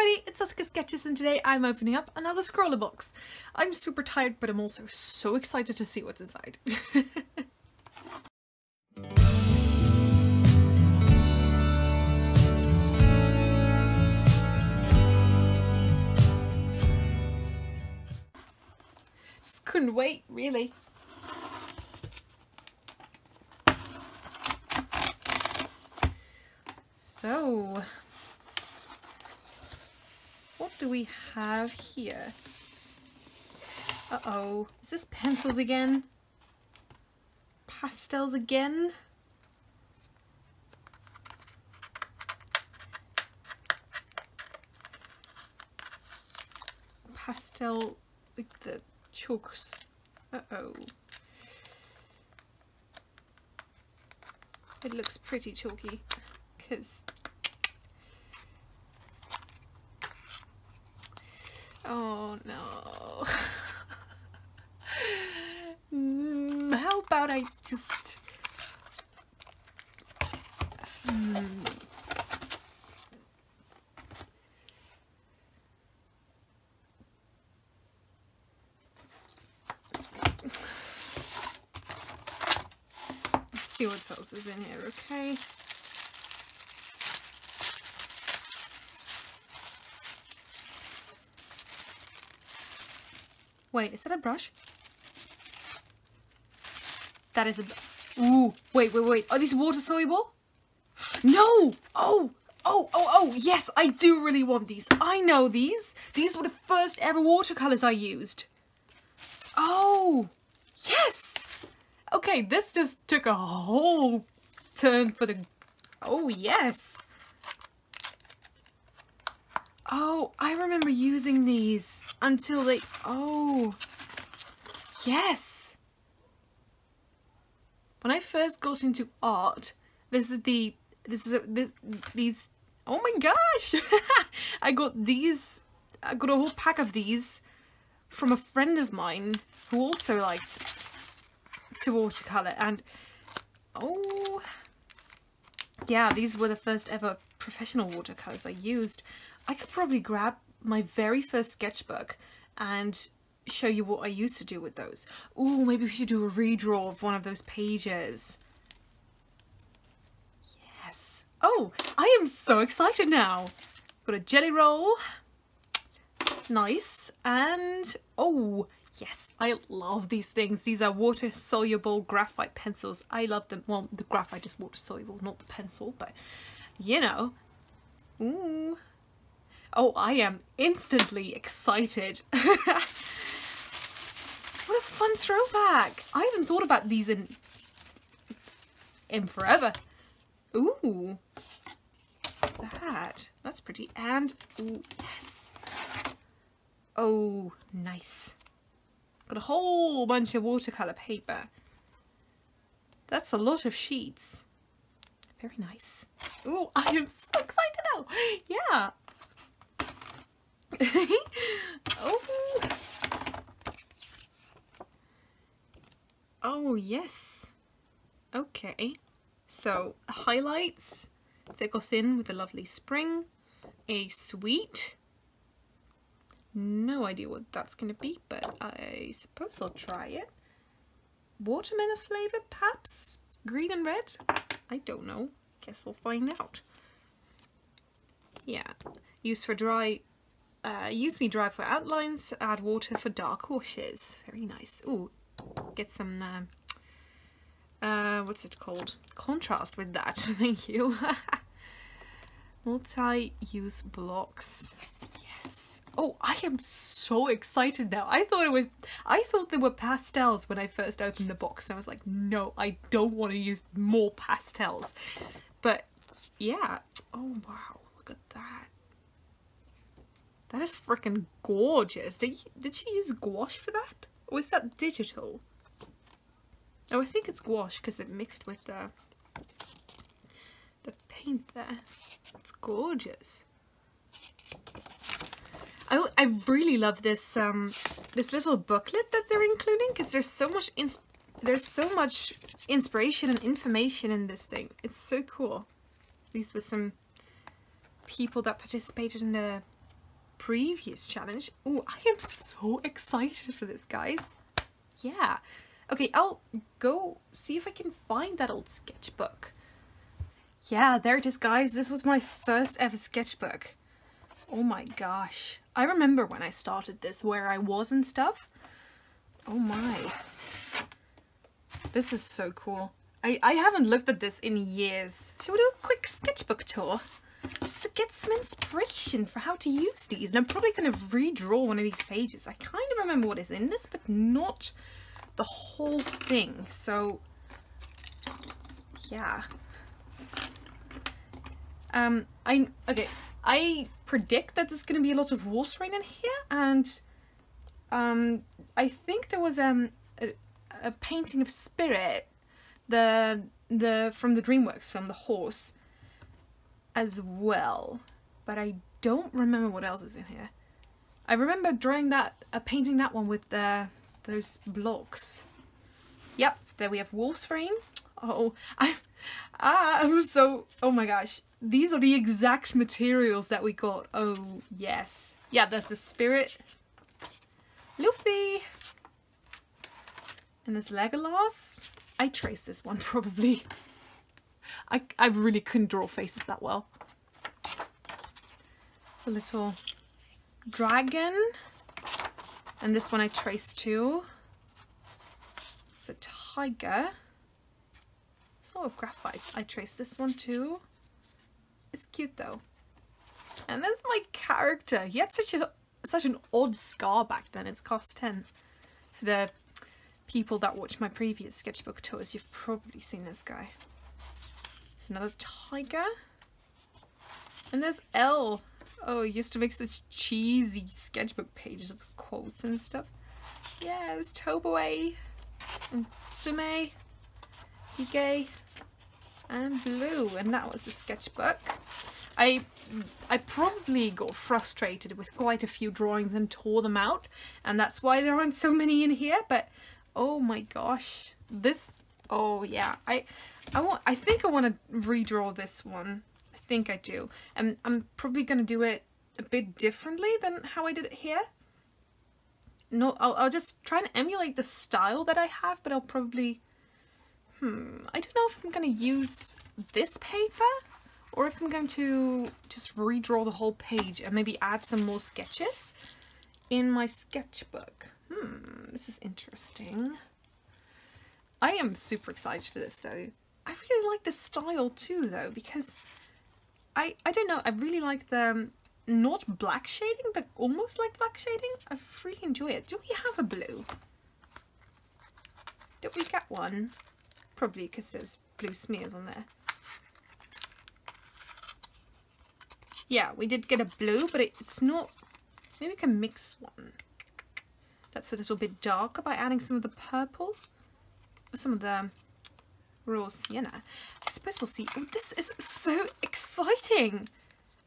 everybody, it's SaskiaSketches and today I'm opening up another Scrawlrbox. I'm super tired, but I'm also so excited to see what's inside. Just couldn't wait, really. So, what do we have here? Uh-oh, is this pencils again? Pastels again? Pastel with the chalks. Uh-oh. It looks pretty chalky, because oh no. How about I just let's see what else is in here, okay? Wait, is that a brush? That is a... Ooh, wait. Are these water soluble? No! Oh, yes, I do really want these. I know these. These were the first ever watercolors I used. Oh, yes! Okay, this just took a whole turn for the... Oh, yes. Oh, I remember using these until they... Oh, yes. When I first got into art, these... Oh my gosh! I got a whole pack of these from a friend of mine who also liked to watercolor, and oh yeah, these were the first ever professional watercolors I used. I could probably grab my very first sketchbook and show you what I used to do with those. Ooh, maybe we should do a redraw of one of those pages. Yes. Oh, I am so excited now. Got a jelly roll. Nice. And oh, yes, I love these things. These are water soluble graphite pencils. I love them. Well, the graphite is water soluble, not the pencil, but you know. Ooh. Oh, I am instantly excited. What a fun throwback. I haven't thought about these in forever. Ooh. That's pretty. And, ooh, yes. Oh, nice. Got a whole bunch of watercolor paper. That's a lot of sheets. Very nice. Ooh, I am so excited now. Yeah. Oh. Oh, yes. Okay. So, highlights, thick or thin with a lovely spring, a sweet. No idea what that's going to be, but I suppose I'll try it. Watermelon flavor, perhaps? Green and red? I don't know. Guess we'll find out. Yeah. Use for dry. Use me dry for outlines. Add water for dark washes. Very nice. Ooh, get some. What's it called? Contrast with that. Thank you. Multi-use blocks. Yes. Oh, I am so excited now. I thought they were pastels when I first opened the box, and I was like, no, I don't want to use more pastels. But yeah. Oh wow, look at that. That is freaking gorgeous. Did she use gouache for that? Or is that digital? Oh, I think it's gouache because it mixed with the paint there. It's gorgeous. I really love this this little booklet that they're including, because there's so much inspiration and information in this thing. It's so cool. These were some people that participated in the previous challenge. Ooh, I am so excited for this, guys. Yeah. Okay, I'll go see if I can find that old sketchbook. Yeah, there it is, guys. This was my first ever sketchbook. Oh my gosh. I remember when I started this, where I was and stuff. Oh my. This is so cool. I haven't looked at this in years. Shall we do a quick sketchbook tour? Just to get some inspiration for how to use these. And I'm probably going to redraw one of these pages. I kind of remember what is in this, but not the whole thing. So, yeah. I predict that there's going to be a lot of wolf's rain in here, and I think there was a painting of Spirit, the from the DreamWorks film, the horse, as well, but I don't remember what else is in here. I remember drawing that, painting that one with those blocks. Yep, there we have wolf's rain. Oh, I'm so, oh my gosh. These are the exact materials that we got. Oh, yes. Yeah, there's the Spirit. Luffy. And there's Legolas. I traced this one, probably. I really couldn't draw faces that well. It's a little dragon. And this one I traced too. It's a tiger. It's a lot of graphite. I traced this one too. It's cute though. And there's my character. He had such an odd scar back then. It's cost 10. For the people that watched my previous sketchbook tours, you've probably seen this guy. There's another tiger. And there's Elle. Oh, he used to make such cheesy sketchbook pages with quotes and stuff. Yeah, there's Toboe. And Sume. Hige. And Blue. And that was the sketchbook. I probably got frustrated with quite a few drawings and tore them out, and that's why there aren't so many in here. But oh my gosh, this, oh yeah, I think I want to redraw this one. I think I do, and I'm probably going to do it a bit differently than how I did it here. No, I'll just try and emulate the style that I have, but I'll probably, I don't know if I'm going to use this paper or if I'm going to just redraw the whole page and maybe add some more sketches in my sketchbook. This is interesting. I am super excited for this though. I really like the style too though, because I don't know, I really like the not black shading, but almost like black shading. I really enjoy it. Do we have a blue? Did we get one? Probably because there's blue smears on there. Yeah, we did get a blue, but it's not, maybe we can mix one. That's a little bit darker by adding some of the purple, or some of the raw sienna. I suppose we'll see. Oh, this is so exciting.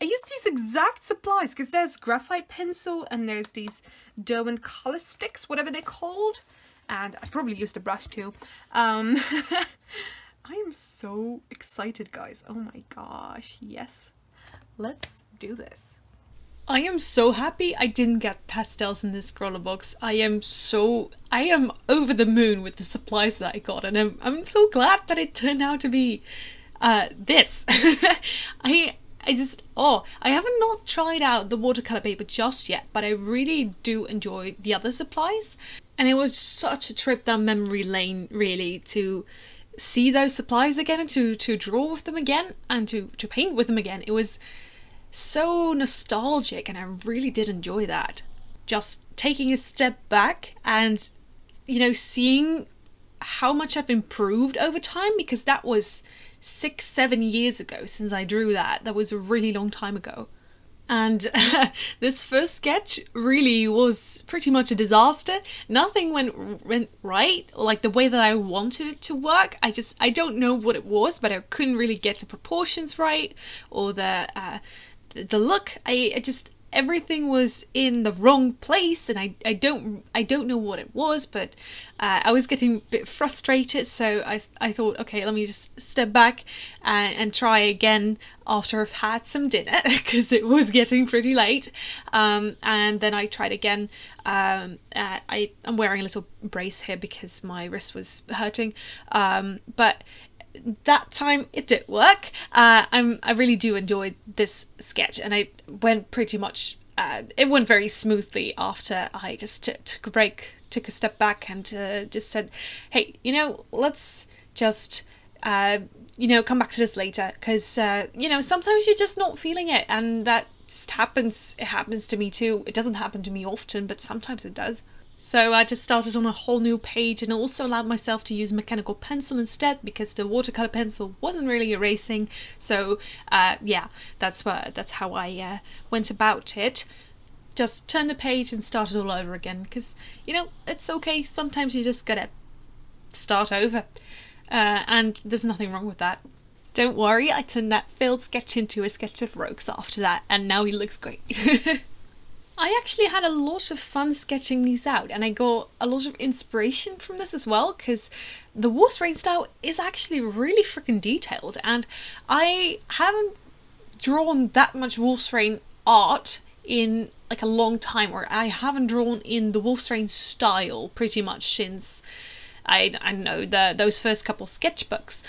I used these exact supplies because there's graphite pencil and there's these Derwent color sticks, whatever they're called. And I probably used a brush too. I am so excited, guys. Oh my gosh, yes. Let's do this. I am so happy I didn't get pastels in this Scrawlrbox. I am over the moon with the supplies that I got, and I'm so glad that it turned out to be this. I haven't not tried out the watercolor paper just yet, but I really do enjoy the other supplies. And it was such a trip down memory lane, really, to see those supplies again and to draw with them again and to paint with them again. It was so nostalgic and I really did enjoy that. Just taking a step back and, you know, seeing how much I've improved over time, because that was 6-7 years ago since I drew that. That was a really long time ago. And this first sketch really was pretty much a disaster. Nothing went right, like the way that I wanted it to work. I don't know what it was, but I couldn't really get the proportions right or the look. everything was in the wrong place, and I don't know what it was, but I was getting a bit frustrated, so I thought, okay, let me just step back and try again after I've had some dinner, because it was getting pretty late. And then I tried again. I'm wearing a little brace here because my wrist was hurting, but that time it did work. I really do enjoy this sketch, and I went pretty much it went very smoothly after I just took a break, took a step back, and just said, hey, you know, let's just you know, come back to this later, because you know, sometimes you're just not feeling it, and that just happens. It happens to me too. It doesn't happen to me often, but sometimes it does. So I just started on a whole new page, and also allowed myself to use mechanical pencil instead, because the watercolor pencil wasn't really erasing. So yeah, that's how I went about it. Just turned the page and started all over again, because, you know, it's okay. Sometimes you just gotta start over, and there's nothing wrong with that. Don't worry, I turned that failed sketch into a sketch of Rogues after that, and now he looks great. I actually had a lot of fun sketching these out, and I got a lot of inspiration from this as well, because the Wolf's Rain style is actually really freaking detailed, and I haven't drawn that much Wolf's Rain art in like a long time, or I haven't drawn in the Wolf's Rain style pretty much since I know those first couple sketchbooks.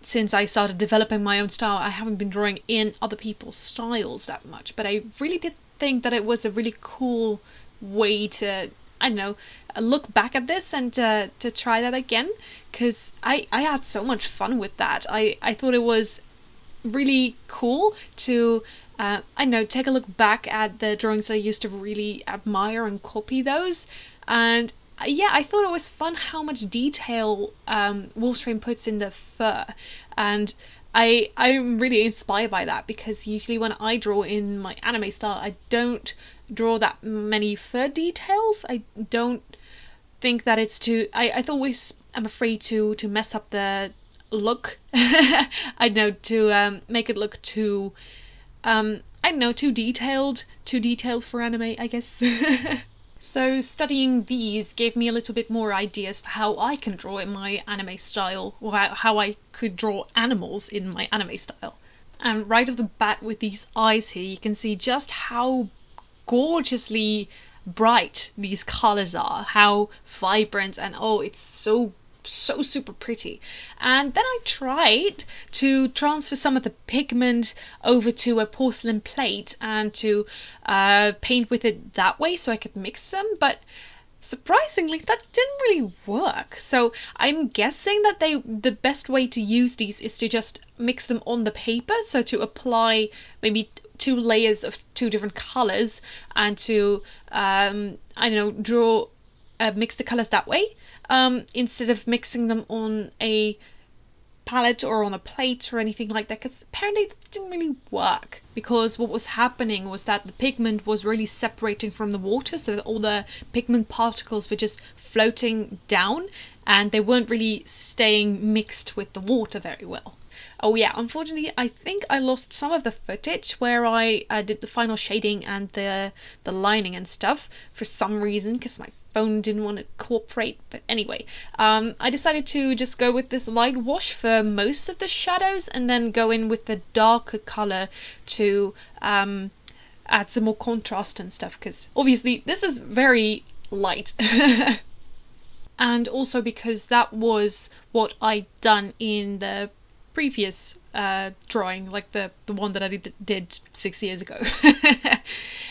Since I started developing my own style, I haven't been drawing in other people's styles that much, but I really did think that it was a really cool way to, I don't know, look back at this and to try that again, because I had so much fun with that. I thought it was really cool to, I don't know, take a look back at the drawings I used to really admire and copy those, and yeah, I thought it was fun how much detail Wolf's Rain puts in the fur, and I'm really inspired by that, because usually when I draw in my anime style, I don't draw that many fur details. I don't think that it's too... I always am afraid to mess up the look. I know, to make it look too... I don't know, too detailed for anime, I guess. So studying these gave me a little bit more ideas for how I can draw in my anime style, or how I could draw animals in my anime style. And right off the bat with these eyes here, you can see just how gorgeously bright these colors are, how vibrant, and oh, it's so super pretty. And then I tried to transfer some of the pigment over to a porcelain plate and to paint with it that way so I could mix them, but surprisingly that didn't really work. So I'm guessing that the best way to use these is to just mix them on the paper, so to apply maybe 2 layers of 2 different colors, and to I don't know, draw mix the colors that way, instead of mixing them on a palette or on a plate or anything like that, because apparently it didn't really work, because what was happening was that the pigment was really separating from the water, so that all the pigment particles were just floating down and they weren't really staying mixed with the water very well. Oh yeah, unfortunately I think I lost some of the footage where I did the final shading and the lining and stuff for some reason, because my phone didn't want to cooperate. But anyway, I decided to just go with this light wash for most of the shadows, and then go in with the darker color to add some more contrast and stuff, because obviously this is very light. And also because that was what I'd done in the previous drawing, like the one that I did 6 years ago.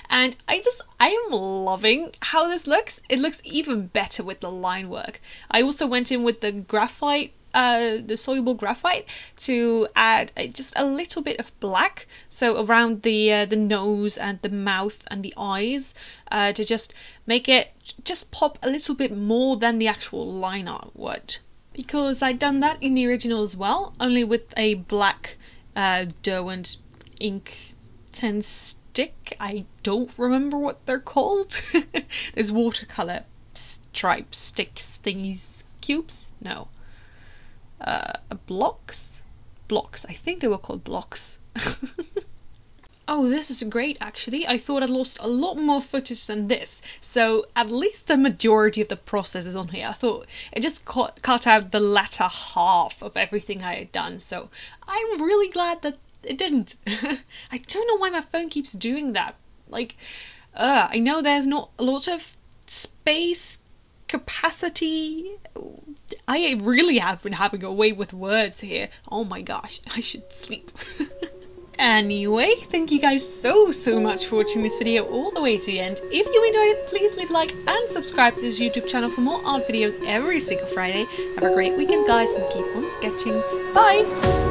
And I am loving how this looks. It looks even better with the line work. I also went in with the graphite, the soluble graphite, to add just a little bit of black, so around the nose and the mouth and the eyes, to just make it just pop a little bit more than the actual line art would. Because I'd done that in the original as well, only with a black Derwent ink pen stick. I don't remember what they're called. There's watercolor stripes, sticks, thingies, cubes? No. Blocks? Blocks. I think they were called blocks. Oh, this is great actually. I thought I'd lost a lot more footage than this. So at least the majority of the process is on here. I thought it just cut out the latter half of everything I had done. So I'm really glad that it didn't. I don't know why my phone keeps doing that. Like, I know there's not a lot of space capacity. I really have been having a way with words here. Oh my gosh, I should sleep. Anyway, thank you guys so much for watching this video all the way to the end. If you enjoyed it, please leave a like and subscribe to this YouTube channel for more art videos every single Friday. Have a great weekend guys and keep on sketching. Bye!